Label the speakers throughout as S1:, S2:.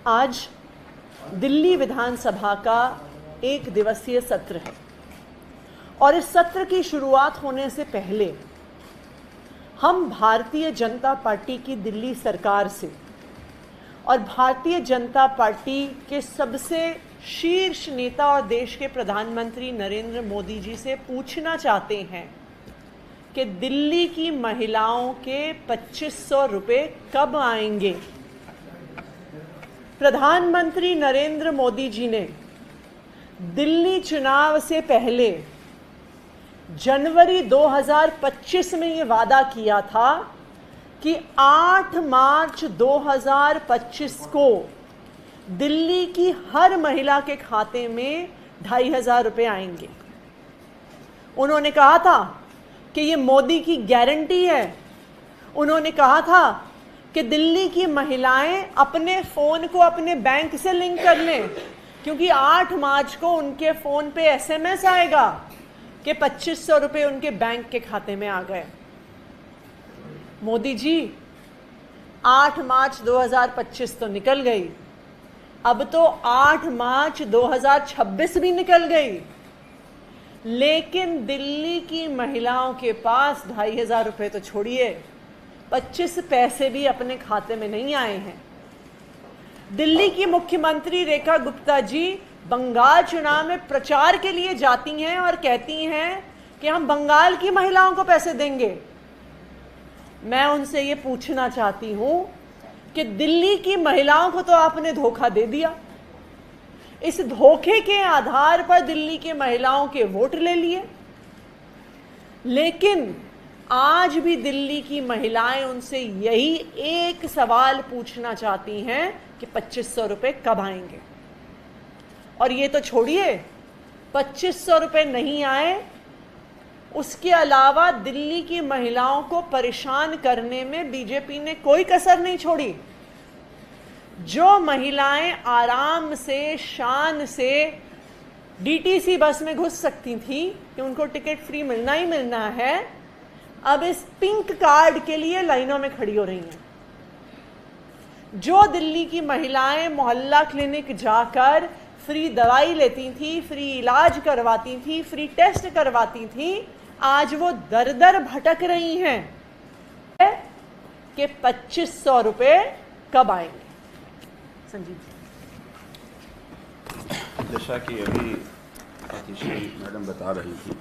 S1: आज दिल्ली विधानसभा का 1 दिवसीय सत्र है और इस सत्र की शुरुआत होने से पहले हम भारतीय जनता पार्टी की दिल्ली सरकार से और भारतीय जनता पार्टी के सबसे शीर्ष नेता और देश के प्रधानमंत्री नरेंद्र मोदी जी से पूछना चाहते हैं कि दिल्ली की महिलाओं के 2500 रुपये कब आएंगे। प्रधानमंत्री नरेंद्र मोदी जी ने दिल्ली चुनाव से पहले जनवरी 2025 में ये वादा किया था कि 8 मार्च 2025 को दिल्ली की हर महिला के खाते में 2500 रुपये आएंगे। उन्होंने कहा था कि ये मोदी की गारंटी है। उन्होंने कहा था कि दिल्ली की महिलाएं अपने फ़ोन को अपने बैंक से लिंक कर लें, क्योंकि 8 मार्च को उनके फ़ोन पे SMS आएगा कि 2500 रुपये उनके बैंक के खाते में आ गए। मोदी जी, 8 मार्च 2025 तो निकल गई, अब तो 8 मार्च 2026 भी निकल गई, लेकिन दिल्ली की महिलाओं के पास 2500 रुपये तो छोड़िए, 25 पैसे भी अपने खाते में नहीं आए हैं। दिल्ली की मुख्यमंत्री रेखा गुप्ता जी बंगाल चुनाव में प्रचार के लिए जाती हैं और कहती हैं कि हम बंगाल की महिलाओं को पैसे देंगे। मैं उनसे ये पूछना चाहती हूं कि दिल्ली की महिलाओं को तो आपने धोखा दे दिया, इस धोखे के आधार पर दिल्ली की महिलाओं के वोट ले लिए, लेकिन आज भी दिल्ली की महिलाएं उनसे यही एक सवाल पूछना चाहती हैं कि 2500 रुपये कब आएंगे। और ये तो छोड़िए, 2500 रुपये नहीं आए, उसके अलावा दिल्ली की महिलाओं को परेशान करने में बीजेपी ने कोई कसर नहीं छोड़ी। जो महिलाएं आराम से, शान से DTC बस में घुस सकती थी कि उनको टिकट फ्री मिलना ही मिलना है, अब इस पिंक कार्ड के लिए लाइनों में खड़ी हो रही हैं। जो दिल्ली की महिलाएं मोहल्ला क्लिनिक जाकर फ्री दवाई लेती थी, फ्री इलाज करवाती थी, फ्री टेस्ट करवाती थी, आज वो दर दर भटक रही हैं कि 2500 रुपये कब आएंगे। संजीव जी,
S2: जैसा कि अभी मैडम बता रही थी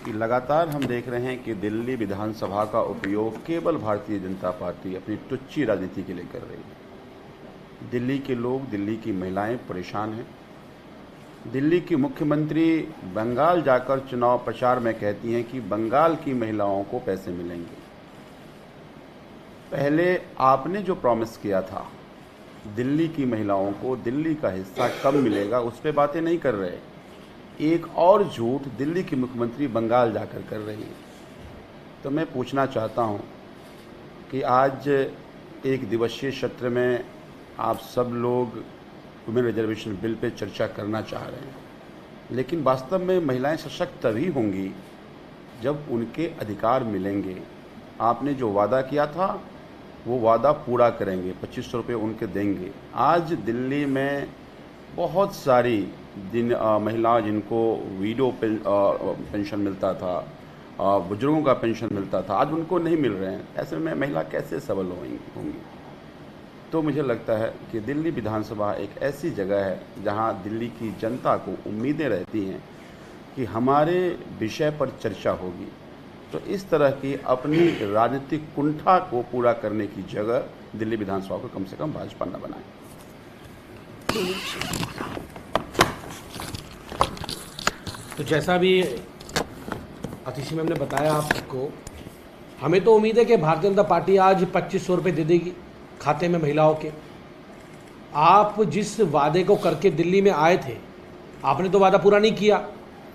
S2: कि लगातार हम देख रहे हैं कि दिल्ली विधानसभा का उपयोग केवल भारतीय जनता पार्टी अपनी टुच्ची राजनीति के लिए कर रही है। दिल्ली के लोग, दिल्ली की महिलाएं परेशान हैं। दिल्ली की मुख्यमंत्री बंगाल जाकर चुनाव प्रचार में कहती हैं कि बंगाल की महिलाओं को पैसे मिलेंगे। पहले आपने जो प्रॉमिस किया था दिल्ली की महिलाओं को दिल्ली का हिस्सा कब मिलेगा, उस पर बातें नहीं कर रहे। एक और झूठ दिल्ली की मुख्यमंत्री बंगाल जाकर कर रही है। तो मैं पूछना चाहता हूं कि आज 1 दिवसीय सत्र में आप सब लोग वुमेन रिजर्वेशन बिल पे चर्चा करना चाह रहे हैं, लेकिन वास्तव में महिलाएं सशक्त तभी होंगी जब उनके अधिकार मिलेंगे। आपने जो वादा किया था वो वादा पूरा करेंगे, 2500 रुपये उनके देंगे। आज दिल्ली में बहुत सारी महिलाएं जिनको वीडो पेंशन मिलता था, बुजुर्गों का पेंशन मिलता था, आज उनको नहीं मिल रहे हैं। ऐसे में महिला कैसे सबल होंगी। तो मुझे लगता है कि दिल्ली विधानसभा एक ऐसी जगह है जहां दिल्ली की जनता को उम्मीदें रहती हैं कि हमारे विषय पर चर्चा होगी। तो इस तरह की अपनी राजनीतिक कुंठा को पूरा करने की जगह दिल्ली विधानसभा को कम से कम भाजपा न बनाए।
S3: तो जैसा भी अतिशी मैम ने बताया आप सबको, हमें तो उम्मीद है कि भारतीय जनता पार्टी आज 2500 रुपये दे देगी खाते में महिलाओं के। आप जिस वादे को करके दिल्ली में आए थे, आपने तो वादा पूरा नहीं किया।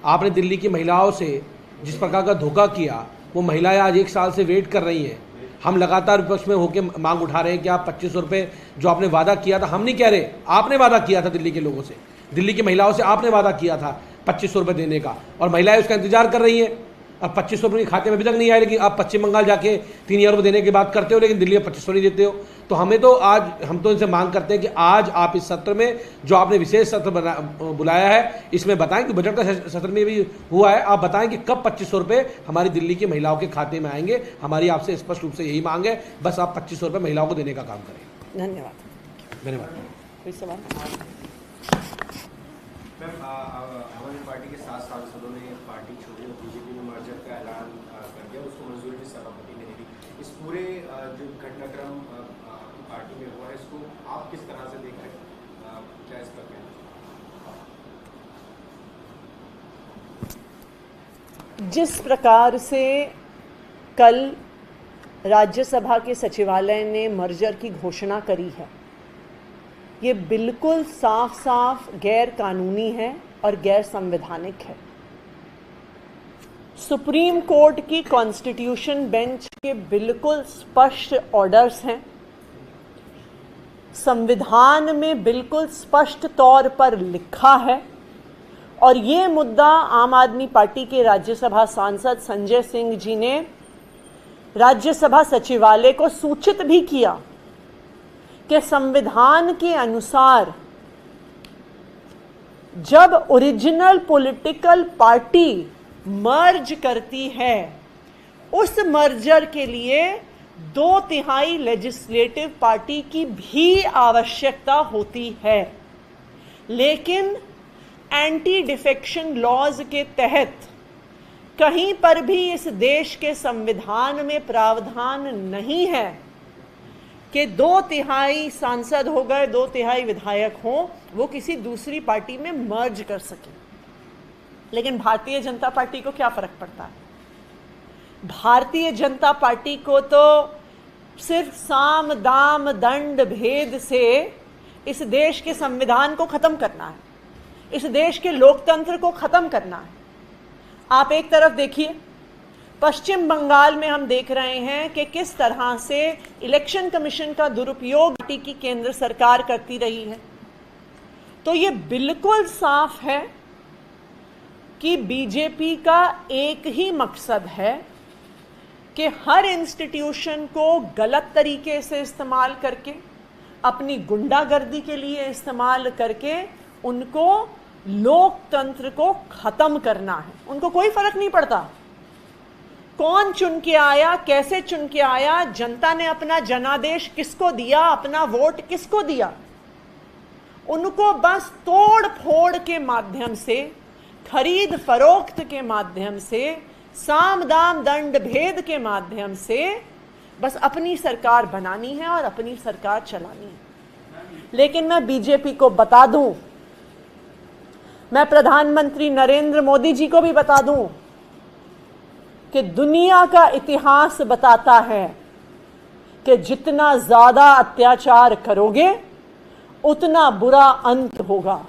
S3: आपने दिल्ली की महिलाओं से जिस प्रकार का धोखा किया, वो महिलाएं आज 1 साल से वेट कर रही हैं। हम लगातार विपक्ष में होकर मांग उठा रहे हैं कि आप 2500 रुपये जो आपने वादा किया था, हम नहीं कह रहे, आपने वादा किया था दिल्ली के लोगों से, दिल्ली की महिलाओं से आपने वादा किया था 2500 रुपये देने का, और महिलाएं उसका इंतजार कर रही हैं। अब 2500 रुपये खाते में अभी तक नहीं आए, लेकिन आप पश्चिम बंगाल जाके 3000 रुपये देने की बात करते हो, लेकिन दिल्ली में 2500 नहीं देते हो। तो हमें तो आज हम तो इनसे मांग करते हैं कि आज आप इस सत्र में जो आपने विशेष सत्र बुलाया है, इसमें बताएं कि बजट का सत्र में भी हुआ है, आप बताएं कि कब 2500 रुपये हमारी दिल्ली की महिलाओं के खाते में आएंगे। हमारी आपसे स्पष्ट रूप से यही मांग है, बस आप 2500 रुपये महिलाओं को देने का काम करें।
S1: धन्यवाद। कोई सवाल?
S4: मैम, आम आदमी पार्टी के 7 सांसदों ने पार्टी छोड़ी और बीजेपी में मर्जर का ऐलान कर दिया, उसको मंजूरी भी सभापति ने दी। इस पूरे जो घटनाक्रम आपकी पार्टी में हुआ है, इसको आप किस तरह से देख रहे हैं, क्या इस पर कहना?
S1: जिस प्रकार से कल राज्यसभा के सचिवालय ने मर्जर की घोषणा करी है, ये बिल्कुल साफ साफ गैर कानूनी है और गैर संवैधानिक है। सुप्रीम कोर्ट की कॉन्स्टिट्यूशन बेंच के बिल्कुल स्पष्ट ऑर्डर्स हैं, संविधान में बिल्कुल स्पष्ट तौर पर लिखा है, और ये मुद्दा आम आदमी पार्टी के राज्यसभा सांसद संजय सिंह जी ने राज्यसभा सचिवालय को सूचित भी किया कि संविधान के अनुसार जब ओरिजिनल पॉलिटिकल पार्टी मर्ज करती है, उस मर्जर के लिए 2/3 लेजिस्लेटिव पार्टी की भी आवश्यकता होती है। लेकिन एंटी डिफेक्शन लॉज के तहत कहीं पर भी इस देश के संविधान में प्रावधान नहीं है कि 2/3 सांसद हो गए, 2/3 विधायक हों, वो किसी दूसरी पार्टी में मर्ज कर सके। लेकिन भारतीय जनता पार्टी को क्या फर्क पड़ता है? भारतीय जनता पार्टी को तो सिर्फ साम दाम दंड भेद से इस देश के संविधान को खत्म करना है, इस देश के लोकतंत्र को खत्म करना है। आप एक तरफ देखिए, पश्चिम बंगाल में हम देख रहे हैं कि किस तरह से इलेक्शन कमीशन का दुरुपयोग पार्टी की केंद्र सरकार करती रही है। तो ये बिल्कुल साफ है कि बीजेपी का एक ही मकसद है कि हर इंस्टीट्यूशन को गलत तरीके से इस्तेमाल करके, अपनी गुंडागर्दी के लिए इस्तेमाल करके उनको लोकतंत्र को खत्म करना है। उनको कोई फर्क नहीं पड़ता कौन चुन के आया, कैसे चुन के आया, जनता ने अपना जनादेश किसको दिया, अपना वोट किसको दिया। उनको बस तोड़ फोड़ के माध्यम से, खरीद फरोख्त के माध्यम से, साम दाम दंड भेद के माध्यम से बस अपनी सरकार बनानी है और अपनी सरकार चलानी है। लेकिन मैं बीजेपी को बता दूं, मैं प्रधानमंत्री नरेंद्र मोदी जी को भी बता दूं कि दुनिया का इतिहास बताता है कि जितना ज्यादा अत्याचार करोगे उतना बुरा अंत होगा।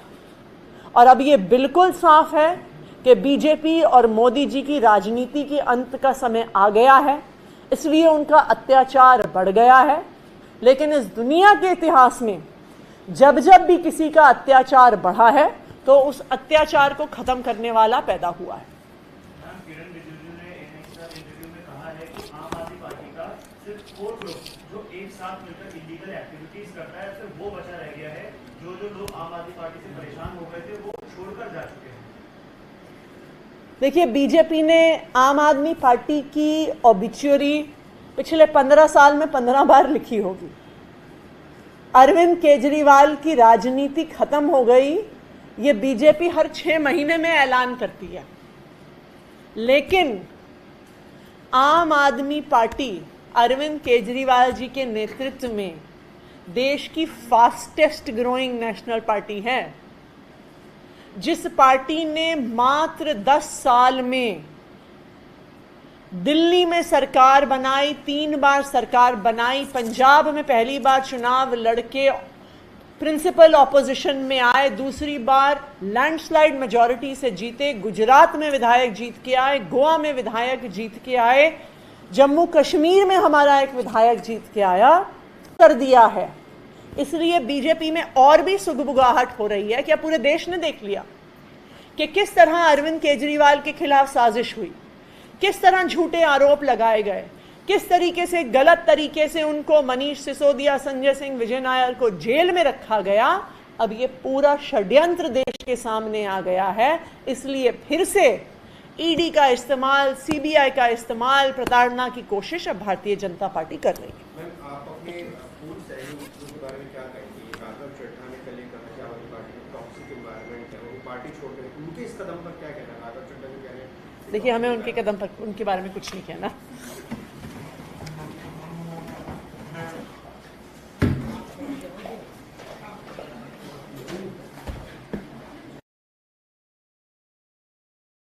S1: और अब ये बिल्कुल साफ है कि बीजेपी और मोदी जी की राजनीति के अंत का समय आ गया है, इसलिए उनका अत्याचार बढ़ गया है। लेकिन इस दुनिया के इतिहास में जब जब भी किसी का अत्याचार बढ़ा है तो उस अत्याचार को खत्म करने वाला पैदा हुआ है।
S5: किरण रिजिजू ने एक इंटरव्यू में कहा है कि आम आदमी पार्टी का सिर्फ कोर ग्रुप जो एक साथ मिलकर इलीगल एक्टिविटीज करता है, सिर्फ वो बचा रह गया है। जो लोग आम आदमी पार्टी से परेशान हो गए थे वो छोड़कर जा चुके हैं।
S1: देखिए, बीजेपी ने आम आदमी पार्टी की ऑबिच्युरी पिछले 15 साल में 15 बार लिखी होगी। अरविंद केजरीवाल की राजनीति खत्म हो गई, ये बीजेपी हर 6 महीने में ऐलान करती है। लेकिन आम आदमी पार्टी अरविंद केजरीवाल जी के नेतृत्व में देश की फास्टेस्ट ग्रोइंग नेशनल पार्टी है, जिस पार्टी ने मात्र 10 साल में दिल्ली में सरकार बनाई, 3 बार सरकार बनाई, पंजाब में पहली बार चुनाव लड़के प्रिंसिपल ऑपोजिशन में आए, दूसरी बार लैंडस्लाइड मेजॉरिटी से जीते, गुजरात में विधायक जीत के आए, गोवा में विधायक जीत के आए, जम्मू कश्मीर में हमारा एक विधायक जीत के आया, कर दिया है। इसलिए बीजेपी में और भी सुगबुगाहट हो रही है कि अब पूरे देश ने देख लिया कि किस तरह अरविंद केजरीवाल के खिलाफ साजिश हुई, किस तरह झूठे आरोप लगाए गए, किस तरीके से गलत तरीके से उनको मनीष सिसोदिया, संजय सिंह, विजय नायर को जेल में रखा गया। अब ये पूरा षड्यंत्र देश के सामने आ गया है, इसलिए फिर से ईडी का इस्तेमाल, सीबीआई का इस्तेमाल, प्रताड़ना की कोशिश अब भारतीय जनता पार्टी कर रही है।
S4: मैम, आप अपने पूर्व सहयोगियों के बारे में क्या कहेंगे? राघव चड्ढा ने कल कहा कि आम आदमी पार्टी में टॉक्सिक एनवायरनमेंट है, वो पार्टी छोड़ रहे हैं, उनके इस कदम पर क्या कहना है? राघव चड्ढा जो कह रहे हैं,
S1: देखिए, हमें उनके कदम पर, उनके बारे में कुछ नहीं कहना।